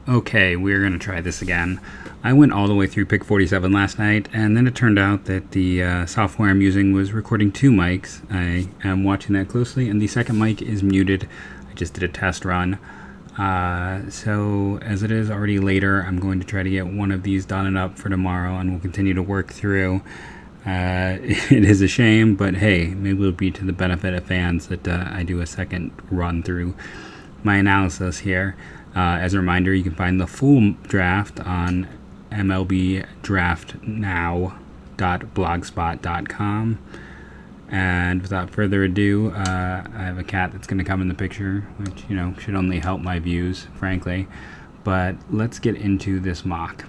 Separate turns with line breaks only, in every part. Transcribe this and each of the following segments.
Okay, we're going to try this again. I went all the way through pick 47 last night, and then it turned out that the software I'm using was recording two mics. I am watching that closely, and the second mic is muted. I just did a test run. So, as it is already later, I'm going to try to get one of these done and up for tomorrow, and we'll continue to work through. It is a shame, but hey, maybe it'll be to the benefit of fans that I do a second run through my analysis here. As a reminder, you can find the full draft on mlbdraftnow.blogspot.com. And without further ado, I have a cat that's going to come in the picture, which, should only help my views, frankly. But let's get into this mock.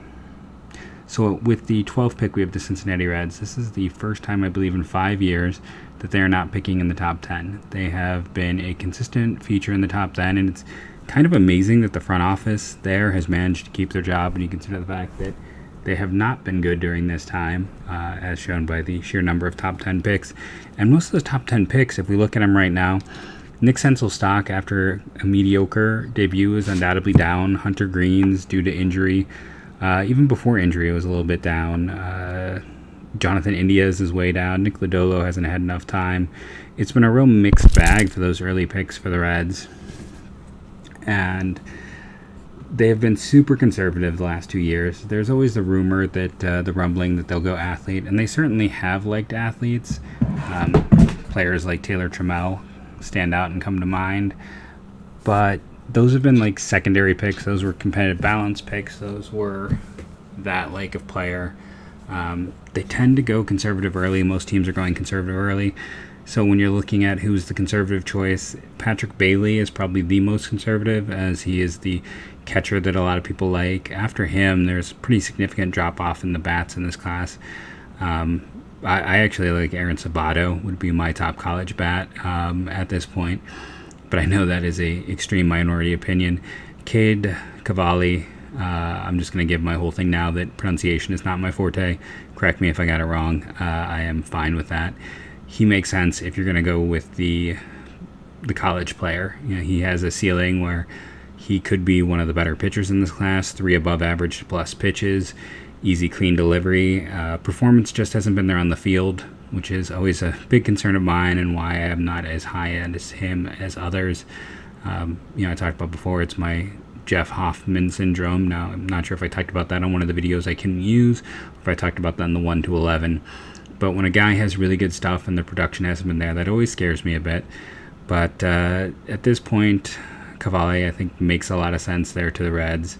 So with the 12th pick, we have the Cincinnati Reds. This is the first time, I believe, in 5 years that they are not picking in the top 10. They have been a consistent feature in the top 10, and it's kind of amazing that the front office there has managed to keep their job when you consider the fact that they have not been good during this time, as shown by the sheer number of top 10 picks. And most of those top 10 picks, if we look at them right now, Nick Senzel's stock after a mediocre debut is undoubtedly down. Hunter Green's due to injury. Even before injury, it was a little bit down. Jonathan Indias is way down. Nick Lodolo hasn't had enough time. It's been a real mixed bag for those early picks for the Reds. And they have been super conservative the last 2 years. There's always the rumor that the rumbling that they'll go athlete, and they certainly have liked athletes. Players like Taylor Trammell stand out and come to mind. But those have been like secondary picks. Those were competitive balance picks. Those were that like of player. They tend to go conservative early. Most teams are going conservative early. So when you're looking at who's the conservative choice, Patrick Bailey is probably the most conservative, as he is the catcher that a lot of people like. After him, there's a pretty significant drop-off in the bats in this class. I actually like Aaron Sabato, would be my top college bat at this point. But I know that is a extreme minority opinion. Cade Cavalli, I'm just going to give my whole thing now that pronunciation is not my forte. Correct me if I got it wrong. I am fine with that. He makes sense if you're going to go with the college player. He has a ceiling where he could be one of the better pitchers in this class. 3 above average plus pitches, easy, clean delivery. Performance just hasn't been there on the field, which is always a big concern of mine and why I am not as high end as him as others. I talked about before, it's my Jeff Hoffman syndrome. Now, I'm not sure if I talked about that on one of the videos I can use, or if I talked about that in the 1 to 11. But when a guy has really good stuff and the production hasn't been there, that always scares me a bit. But at this point, Cavalli, I think, makes a lot of sense there to the Reds.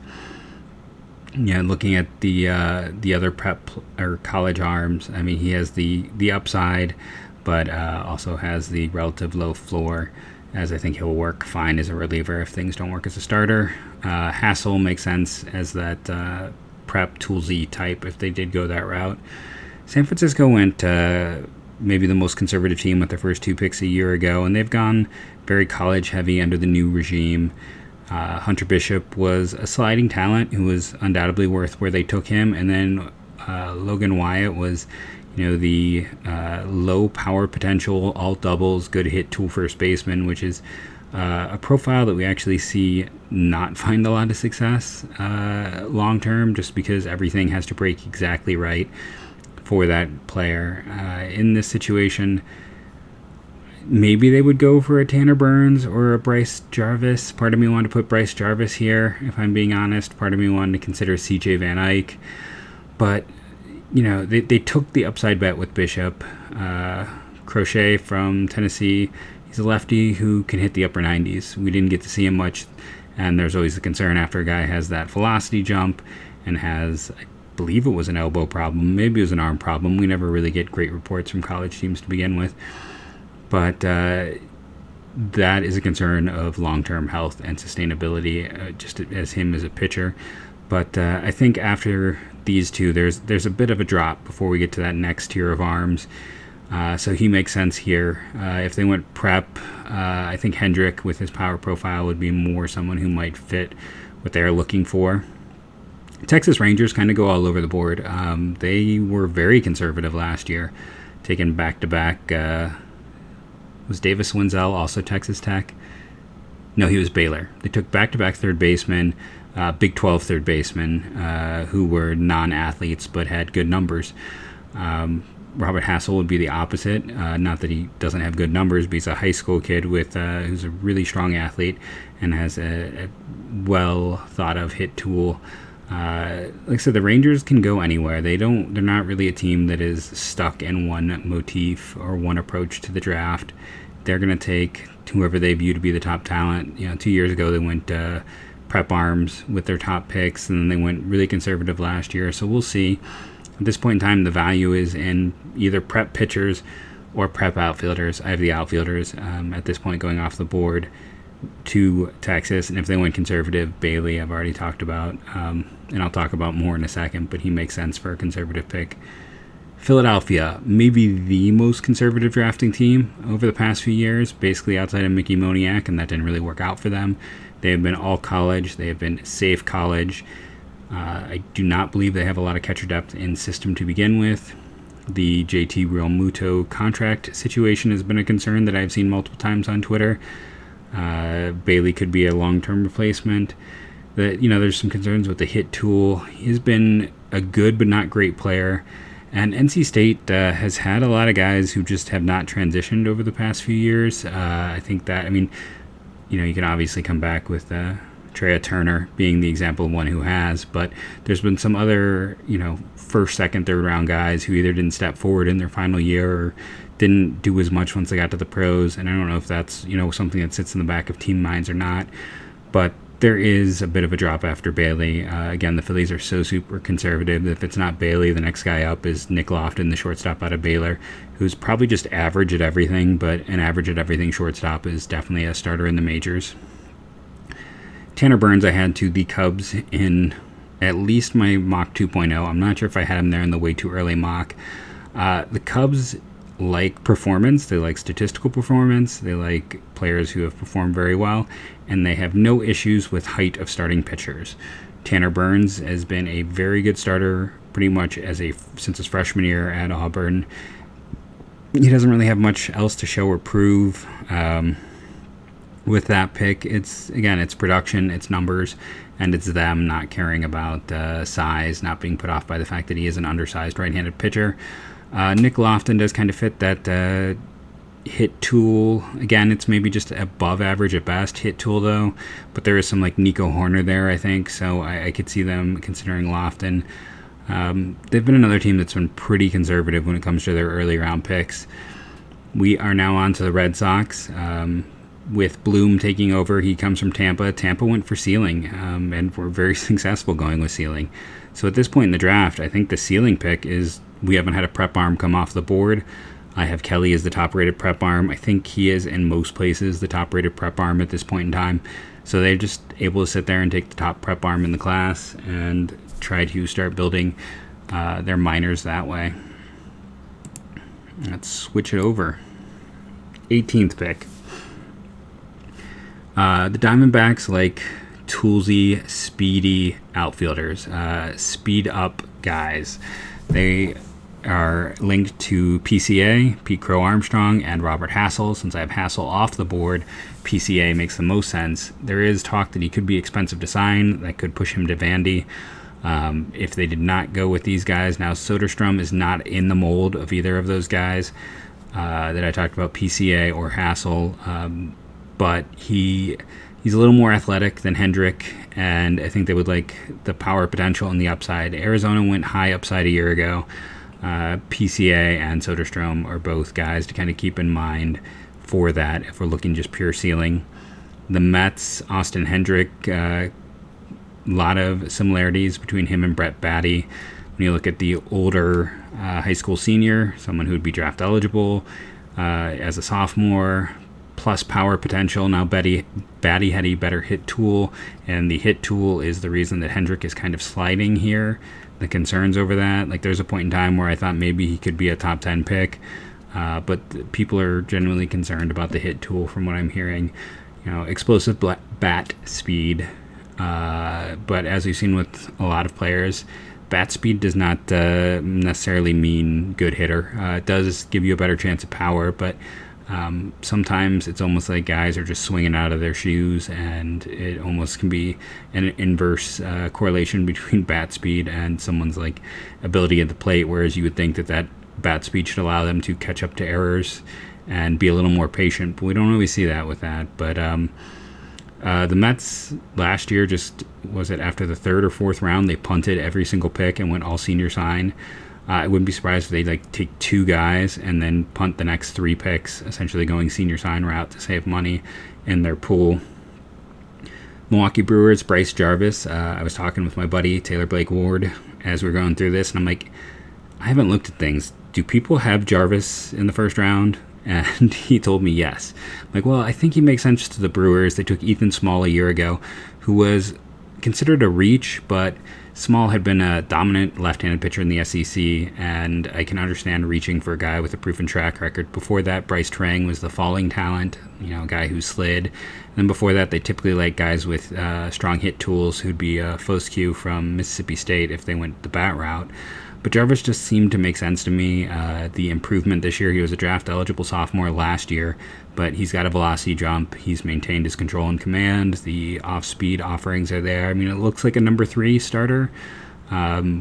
Looking at the other prep or college arms, I mean, he has the upside, but also has the relative low floor, as I think he'll work fine as a reliever if things don't work as a starter. Hassel makes sense as that prep toolsy type if they did go that route. San Francisco went maybe the most conservative team with their first 2 picks a year ago, and they've gone very college heavy under the new regime. Hunter Bishop was a sliding talent who was undoubtedly worth where they took him, and then Logan Wyatt was the low power potential, all doubles, good hit tool first baseman, which is a profile that we actually see not find a lot of success long term, just because everything has to break exactly right for that player. In this situation, maybe they would go for a Tanner Burns or a Bryce Jarvis. Part of me wanted to put Bryce Jarvis here, if I'm being honest. Part of me wanted to consider CJ Van Eyck. But, they took the upside bet with Bishop. Crochet from Tennessee, he's a lefty who can hit the upper 90s. We didn't get to see him much, and there's always the concern after a guy has that velocity jump and has, I believe it was an elbow problem, maybe it was an arm problem. We never really get great reports from college teams to begin with. But that is a concern of long-term health and sustainability, just as him as a pitcher. But I think after these two, there's a bit of a drop before we get to that next tier of arms. So he makes sense here. If they went prep, I think Hendrick with his power profile would be more someone who might fit what they're looking for. Texas Rangers kind of go all over the board. They were very conservative last year, taking back-to-back. Was Davis Wenzel also Texas Tech? No, he was Baylor. They took back-to-back third basemen. Big 12 third basemen who were non-athletes but had good numbers. Robert Hassel would be the opposite. Not that he doesn't have good numbers, but he's a high school kid with who's a really strong athlete and has a well thought of hit tool. Like I said, the Rangers can go anywhere. They're not really a team that is stuck in one motif or one approach to the draft. They're going to take whoever they view to be the top talent. 2 years ago they went prep arms with their top picks, and then they went really conservative last year. So we'll see. At this point in time, the value is in either prep pitchers or prep outfielders. I have the outfielders at this point going off the board to Texas, and if they went conservative, Bailey I've already talked about, and I'll talk about more in a second, but he makes sense for a conservative pick. Philadelphia, maybe the most conservative drafting team over the past few years, basically outside of Mickey Moniak, and that didn't really work out for them. They have been all college. They have been safe college. I do not believe they have a lot of catcher depth in system to begin with. The JT Realmuto contract situation has been a concern that I've seen multiple times on Twitter. Bailey could be a long-term replacement. There's some concerns with the hit tool. He's been a good but not great player. And NC State has had a lot of guys who just have not transitioned over the past few years. I think that, you can obviously come back with Trea Turner being the example of one who has, but there's been some other, first, second, third round guys who either didn't step forward in their final year or didn't do as much once they got to the pros. And I don't know if that's, something that sits in the back of team minds or not, but there is a bit of a drop after Bailey. Again, the Phillies are so super conservative that if it's not Bailey, the next guy up is Nick Lofton, the shortstop out of Baylor, who's probably just average at everything, but an average at everything shortstop is definitely a starter in the majors. Tanner Burns, I had to the Cubs in at least my mock 2.0. I'm not sure if I had him there in the way too early mock. The Cubs like performance. They like statistical performance. They like players who have performed very well, and they have no issues with height of starting pitchers. Tanner Burns has been a very good starter pretty much since his freshman year at Auburn. He doesn't really have much else to show or prove. With that pick, it's production, it's numbers, and it's them not caring about size, not being put off by the fact that he is an undersized right-handed pitcher. Nick Lofton does kind of fit that hit tool. Again, it's maybe just above average at best hit tool though, but there is some like Nico Horner there, I think, so I could see them considering Lofton. They've been another team that's been pretty conservative when it comes to their early round picks. We are now on to the Red Sox. With Bloom taking over, he comes from Tampa. Tampa went for ceiling, and were very successful going with ceiling. So at this point in the draft, I think the ceiling pick is, we haven't had a prep arm come off the board. I have Kelly as the top-rated prep arm. I think he is in most places the top-rated prep arm at this point in time. So they're just able to sit there and take the top prep arm in the class and try to start building their minors that way. Let's switch it over. 18th pick. The Diamondbacks like toolsy, speedy outfielders, speed up guys. They are linked to PCA, Pete Crow Armstrong, and Robert Hassel. Since I have Hassel off the board, PCA makes the most sense. There is talk that he could be expensive to sign. That could push him to Vandy. If they did not go with these guys. Now, Soderstrom is not in the mold of either of those guys that I talked about, PCA or Hassel. But he's a little more athletic than Hendrick, and I think they would like the power potential and the upside. Arizona went high upside a year ago. PCA and Soderstrom are both guys to kind of keep in mind for that if we're looking just pure ceiling. The Mets, Austin Hendrick, a lot of similarities between him and Brett Batty. When you look at the older high school senior, someone who would be draft eligible as a sophomore, plus power potential. Now Batty had a better hit tool, and the hit tool is the reason that Hendrick is kind of sliding here. The concerns over that, like there's a point in time where I thought maybe he could be a top 10 pick, but people are genuinely concerned about the hit tool from what I'm hearing. Explosive bat speed, but as we've seen with a lot of players, bat speed does not necessarily mean good hitter. It does give you a better chance of power, but Sometimes it's almost like guys are just swinging out of their shoes, and it almost can be an inverse correlation between bat speed and someone's like ability at the plate, whereas you would think that bat speed should allow them to catch up to errors and be a little more patient, but we don't always see that with that. But the Mets last year, just was it after the third or fourth round, they punted every single pick and went all senior sign. I wouldn't be surprised if they like take two guys and then punt the next three picks, essentially going senior sign route to save money in their pool. Milwaukee Brewers, Bryce Jarvis. I was talking with my buddy Taylor Blake Ward as we are going through this, and I'm like, I haven't looked at things. Do people have Jarvis in the first round? And he told me yes. I'm like, well, I think he makes sense to the Brewers. They took Ethan Small a year ago, who was considered a reach, but Small had been a dominant left-handed pitcher in the SEC, and I can understand reaching for a guy with a proven track record. Before that, Bryce Trang was the falling talent, a guy who slid. And then before that, they typically like guys with strong hit tools who'd be Foscue from Mississippi State if they went the bat route. But Jarvis just seemed to make sense to me. The improvement this year, he was a draft-eligible sophomore last year, but he's got a velocity jump. He's maintained his control and command. The off-speed offerings are there. I mean, it looks like a number 3 starter,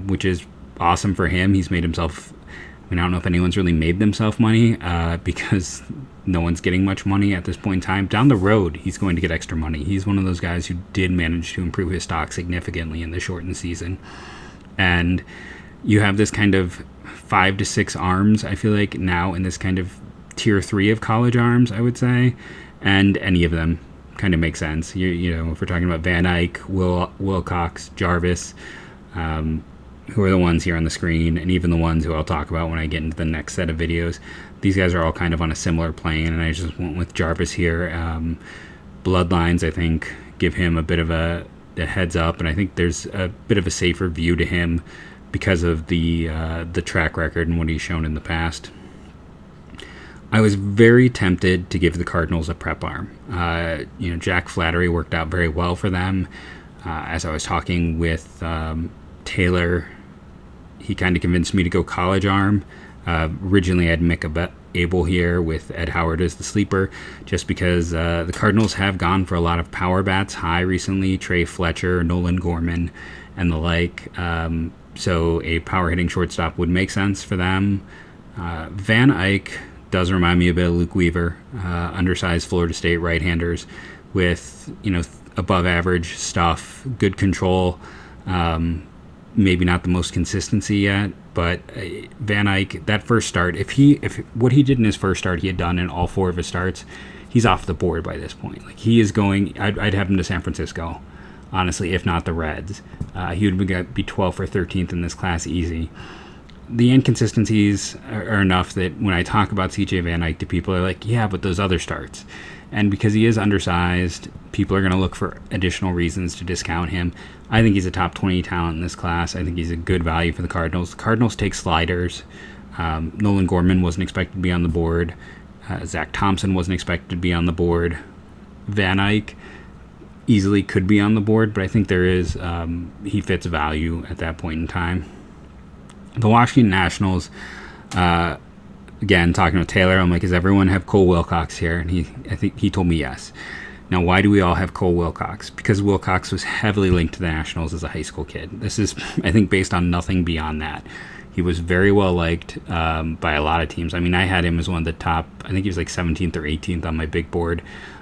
which is awesome for him. He's made himself... I don't know if anyone's really made themselves money because no one's getting much money at this point in time. Down the road, he's going to get extra money. He's one of those guys who did manage to improve his stock significantly in the shortened season. And you have this kind of 5 to 6 arms, I feel like, now in this kind of tier 3 of college arms, I would say. And any of them kind of make sense. If we're talking about Van Eyck, Wilcox, Jarvis, who are the ones here on the screen, and even the ones who I'll talk about when I get into the next set of videos. These guys are all kind of on a similar plane, and I just went with Jarvis here. Bloodlines, I think, give him a bit of a heads up, and I think there's a bit of a safer view to him because of the track record and what he's shown in the past. I was very tempted to give the Cardinals a prep arm. Jack Flattery worked out very well for them. As I was talking with Taylor, he kind of convinced me to go college arm. Originally, I had Mick Abel here with Ed Howard as the sleeper, just because the Cardinals have gone for a lot of power bats high recently, Trey Fletcher, Nolan Gorman, and the like. So a power-hitting shortstop would make sense for them. Van Eyck does remind me a bit of Luke Weaver, undersized Florida State right-handers with, above-average stuff, good control, maybe not the most consistency yet, but Van Eyck, that first start, if what he did in his first start he had done in all 4 of his starts, he's off the board by this point. Like, he is going, I'd have him to San Francisco, honestly, if not the Reds. He would be 12th or 13th in this class easy. The inconsistencies are enough that when I talk about CJ Van Eyck to people, they're like, yeah, but those other starts. And because he is undersized, people are going to look for additional reasons to discount him. I think he's a top 20 talent in this class. I think he's a good value for the Cardinals. The Cardinals take sliders. Nolan Gorman wasn't expected to be on the board. Zach Thompson wasn't expected to be on the board. Van Eyck easily could be on the board, but I think there is he fits value at that point in time. The Washington Nationals, again, talking with Taylor, I'm like, does everyone have Cole Wilcox here? And I think he told me yes. Now, why do we all have Cole Wilcox? Because Wilcox was heavily linked to the Nationals as a high school kid. This is, I think, based on nothing beyond that. He was very well liked by a lot of teams. I mean, I had him as one of the top, I think he was like 17th or 18th on my big board.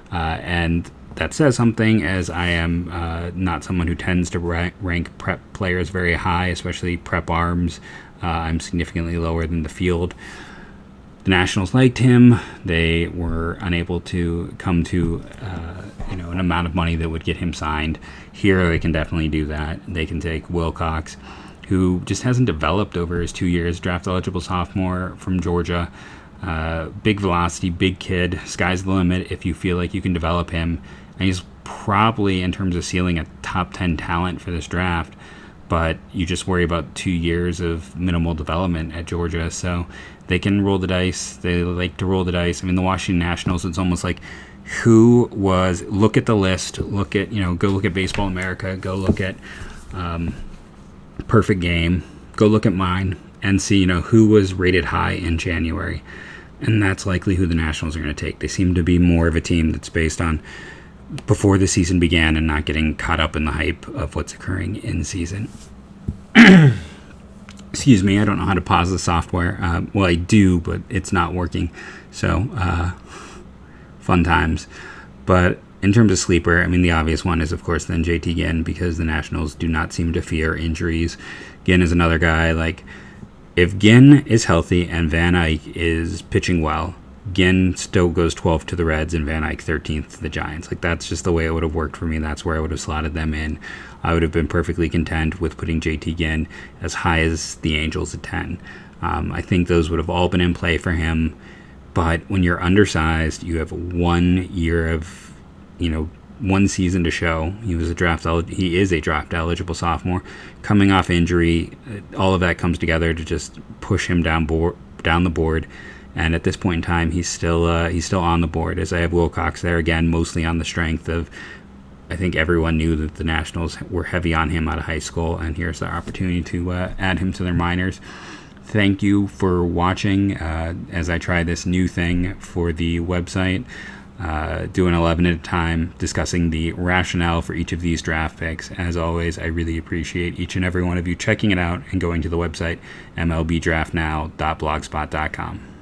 And that says something, as I am not someone who tends to rank prep players very high, especially prep arms. I'm significantly lower than the field. The Nationals liked him. They were unable to come to an amount of money that would get him signed. Here, they can definitely do that. They can take Wilcox, who just hasn't developed over his 2 years. Draft-eligible sophomore from Georgia. Big velocity, big kid. Sky's the limit if you feel like you can develop him. And he's probably, in terms of ceiling, a top 10 talent for this draft. But you just worry about 2 years of minimal development at Georgia. So they can roll the dice. They like to roll the dice. I mean, the Washington Nationals, it's almost like look at the list. Go look at Baseball America. Go look at Perfect Game. Go look at mine and see, who was rated high in January. And that's likely who the Nationals are going to take. They seem to be more of a team that's based on before the season began and not getting caught up in the hype of what's occurring in season. Excuse me, I don't know how to pause the software. Well, I do, but it's not working. So, fun times. But in terms of sleeper, I mean, the obvious one is, of course, then JT Ginn, because the Nationals do not seem to fear injuries. Ginn is another guy, like, if Ginn is healthy and Van Eyck is pitching well, Ginn still goes 12th to the Reds and Van Eyck 13th to the Giants. Like, that's just the way it would have worked for me. That's where I would have slotted them in. I would have been perfectly content with putting JT Ginn as high as the Angels at 10. I think those would have all been in play for him. But when you're undersized, you have 1 year of, one season to show. He is a draft eligible sophomore, coming off injury. All of that comes together to just push him down the board. And at this point in time, he's still on the board, as I have Wilcox there again, mostly on the strength of, I think everyone knew that the Nationals were heavy on him out of high school, and here's their opportunity to add him to their minors. Thank you for watching as I try this new thing for the website, doing 11 at a time, discussing the rationale for each of these draft picks. As always, I really appreciate each and every one of you checking it out and going to the website, mlbdraftnow.blogspot.com.